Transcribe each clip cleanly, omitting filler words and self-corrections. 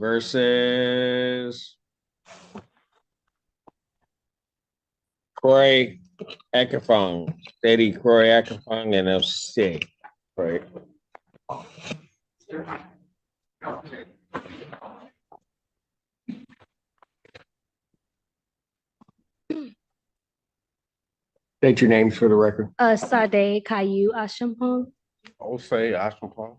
versus Croy Ackerfong, Steady Croy Ackerfong, and LC. Right. State your names for the record. Sade Caillou Ashampong. I'll say Ashampong.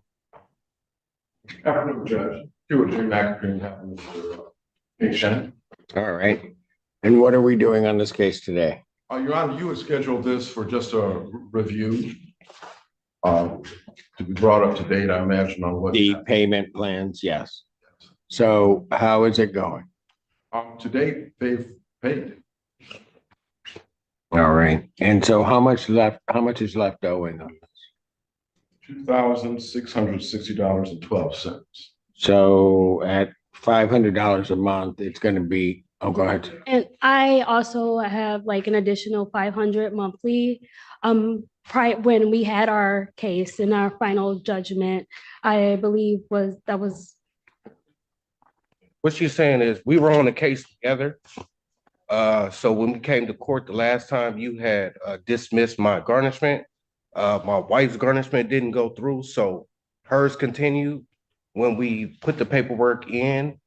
Afternoon, Judge. Stuart J. McInerney, happened to patient. All right. And what are we doing on this case today? Your Honor, you had scheduled this for just a review to be brought up to date, I imagine, on what The payment plans, yes. So how is it going? to date they've paid. All right. And so how much is left owing on this? $2,660.12. So at $500 a month, it's going to be, oh, go ahead. And I also have like an additional 500 monthly. When we had our case in our final judgment, I believe that was. What she's saying is we were on the case together. So when we came to court the last time, you had dismissed my garnishment. My wife's garnishment didn't go through, so hers continued. When we put the paperwork in,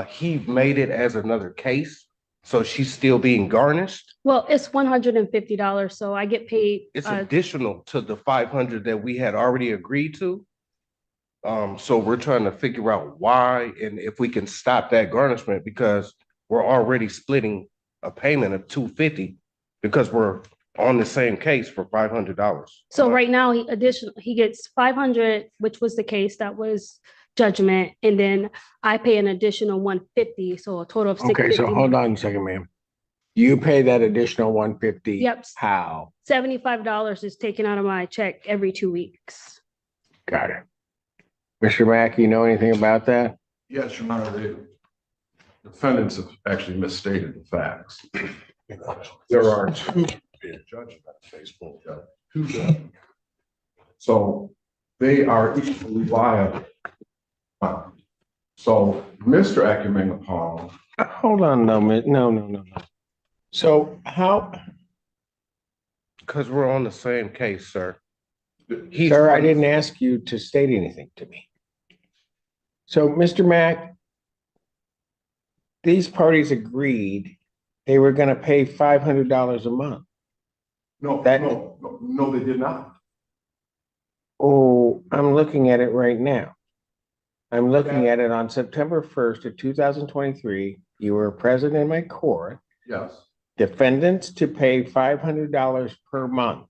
he made it as another case, so she's still being garnished. Well, it's $150, so I get paid. It's additional to the 500 that we had already agreed to. So we're trying to figure out why and if we can stop that garnishment, because we're already splitting a payment of $250 because we're on the same case for $500. So right now he gets 500, which was the case that was judgment, and then I pay an additional 150, so a total of $650. Okay, so hold on a second, ma'am. You pay that additional 150. Yep. How? $75 is taken out of my check every 2 weeks. Got it. Mr. Mack, you know anything about that? Yes, Your Honor, the defendants have actually misstated the facts. There are two judges at Facebook, two judges. So they are equally liable. So Mr. Akumengapong. Hold on, no. So how? Because we're on the same case, sir. Sir, I didn't ask you to state anything to me. So, Mr. Mack, these parties agreed they were going to pay $500 a month. No, they did not. Oh, I'm looking at it right now. I'm looking at it on September 1st of 2023. You were present in my court. Yes. Defendants to pay $500 per month.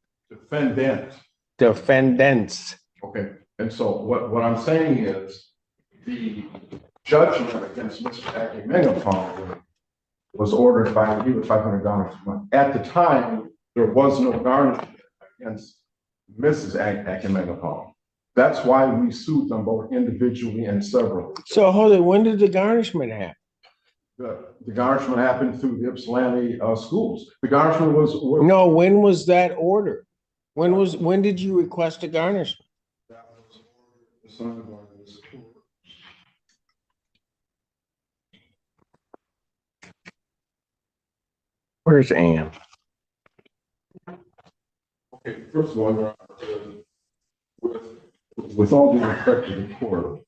Defendants. Okay, and so what I'm saying is the judgment against Mr. Akumengapong was ordered by you at $500 a month. At the time, there was no garnishment against Mrs. Akumengapong. That's why we sued them both individually and severally. So hold it, when did the garnishment happen? The garnishment happened through the Ypsilanti schools. The garnishment was. No, when was that ordered? When did you request a garnishment? That was ordered by the Supreme Court. Where's Ann? Okay, first of all, Your Honor, with all due respect to the court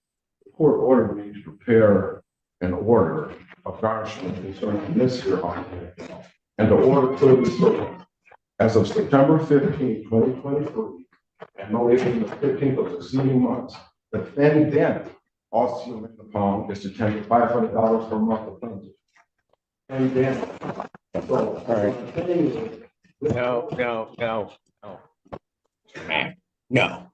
ordered me to prepare an order of garnishment concerning this here argument. And the order clearly states, as of September 15, 2023, and no later than the 15th of succeeding months, the defendant also upon is to tender $500 per month of penalty. And then, so, All right. No.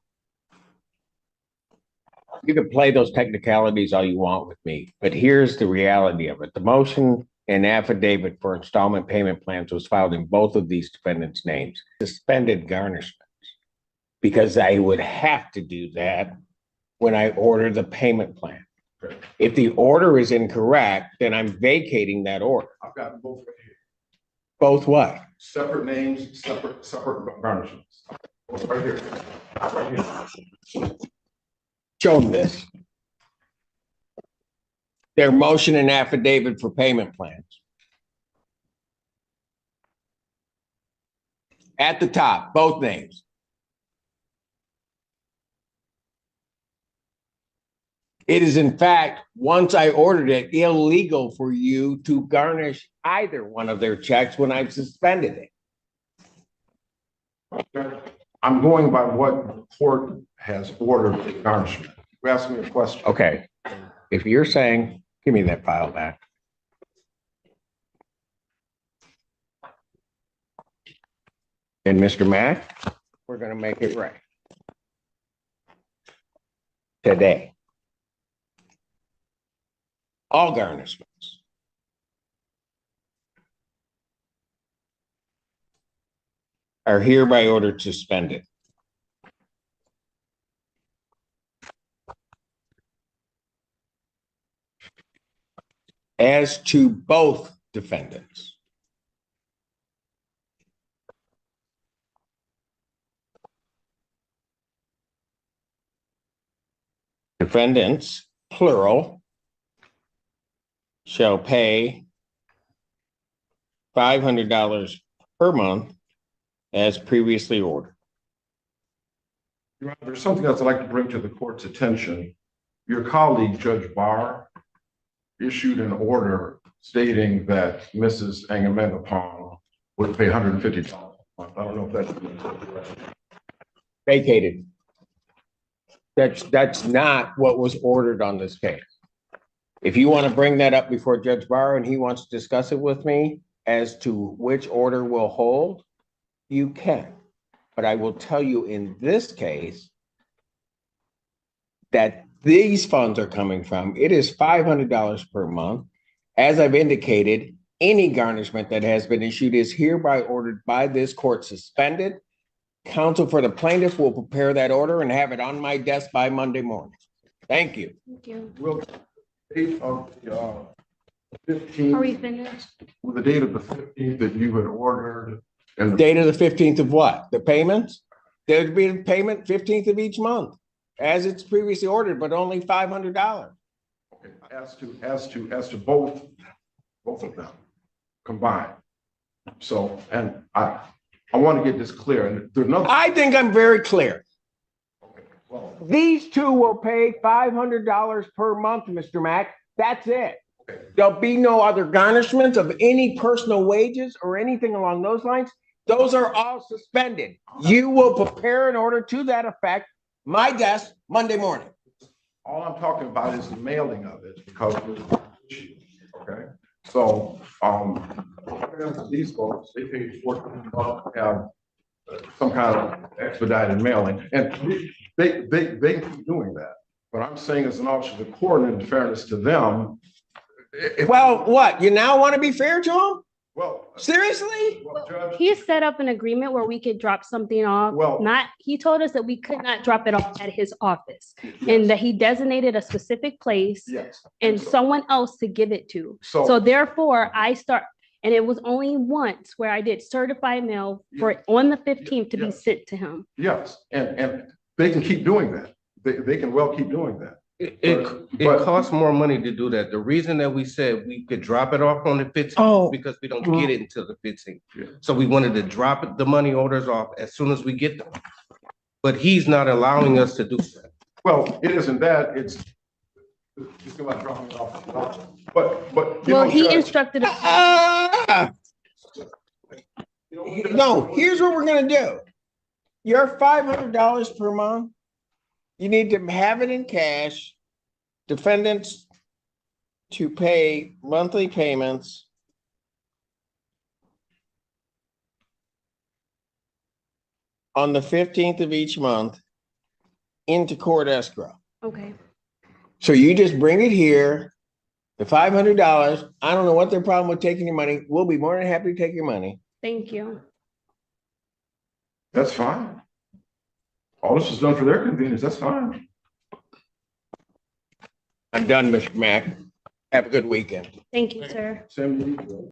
You can play those technicalities all you want with me, but here's the reality of it. The motion and affidavit for installment payment plans was filed in both of these defendants' names. Suspended garnishments, because I would have to do that when I order the payment plan. Okay. If the order is incorrect, then I'm vacating that order. I've got both right here. Both what? Separate names, separate garnishments. Right here. Right here. Show them this. Their motion and affidavit for payment plans. At the top, both names. It is in fact, once I ordered it, illegal for you to garnish either one of their checks when I've suspended it. I'm going by what the court has ordered for garnishment. You asked me a question. Okay, if you're saying, give me that file back. And Mr. Mack, we're gonna make it right. Today. All garnishments. Are hereby ordered suspended. As to both defendants. Defendants, plural, shall pay $500 per month as previously ordered. Your Honor, there's something else I'd like to bring to the court's attention. Your colleague, Judge Barr, issued an order stating that Mrs. Angamendapong would pay $150 a month. I don't know if that's Vacated. That's not what was ordered on this case. If you want to bring that up before Judge Barr and he wants to discuss it with me as to which order will hold, you can. But I will tell you in this case that these funds are coming from, it is $500 per month. As I've indicated, any garnishment that has been issued is hereby ordered by this court suspended. Counsel for the plaintiff will prepare that order and have it on my desk by Monday morning. Thank you. Thank you. Will the date of the 15th, Are we finished? the date of the 15th that you had ordered and the Date of the 15th of what? The payments? There'd be a payment 15th of each month, as it's previously ordered, but only $500. as to both of them combined. So, and I want to get this clear, and there's another. I think I'm very clear. Well, These two will pay $500 per month, Mr. Mack. That's it. okay. There'll be no other garnishments of any personal wages or anything along those lines. Those are all suspended. You will prepare an order to that effect, my desk, Monday morning. All I'm talking about is the mailing of it because of the issue, okay? So, these folks, they pay $14 to have some kind of expedited mailing, and they keep doing that. But I'm saying as an officer of the court, and in fairness to them, Well, what? You now want to be fair to them? well, Seriously? well, Judge, He set up an agreement where we could drop something off. Well- He told us that we could not drop it off at his office and that he designated a specific place yes. and someone else to give it to. So therefore and it was only once where I did certified mail for it on the 15th to be Yes. sent to him. Yes, and they can keep doing that. They can well keep doing that. It costs more money to do that. The reason that we said we could drop it off on the 15th Oh. because we don't get it until the 15th. Yeah. So we wanted to drop the money orders off as soon as we get them. But he's not allowing us to do that. Well, it isn't that, it's about dropping it off. But, you Well, know, he Judge, instructed us. No, here's what we're gonna do. Your $500 per month, you need to have it in cash. Defendants to pay monthly payments on the 15th of each month into court escrow. Okay, So you just bring it here, the $500. I don't know what their problem with taking your money. We'll be more than happy to take your money. thank you. that's fine. All this is done for their convenience, that's fine. I'm done, Mr. Mack. Have a good weekend. Thank you, sir. Sam, you need to go.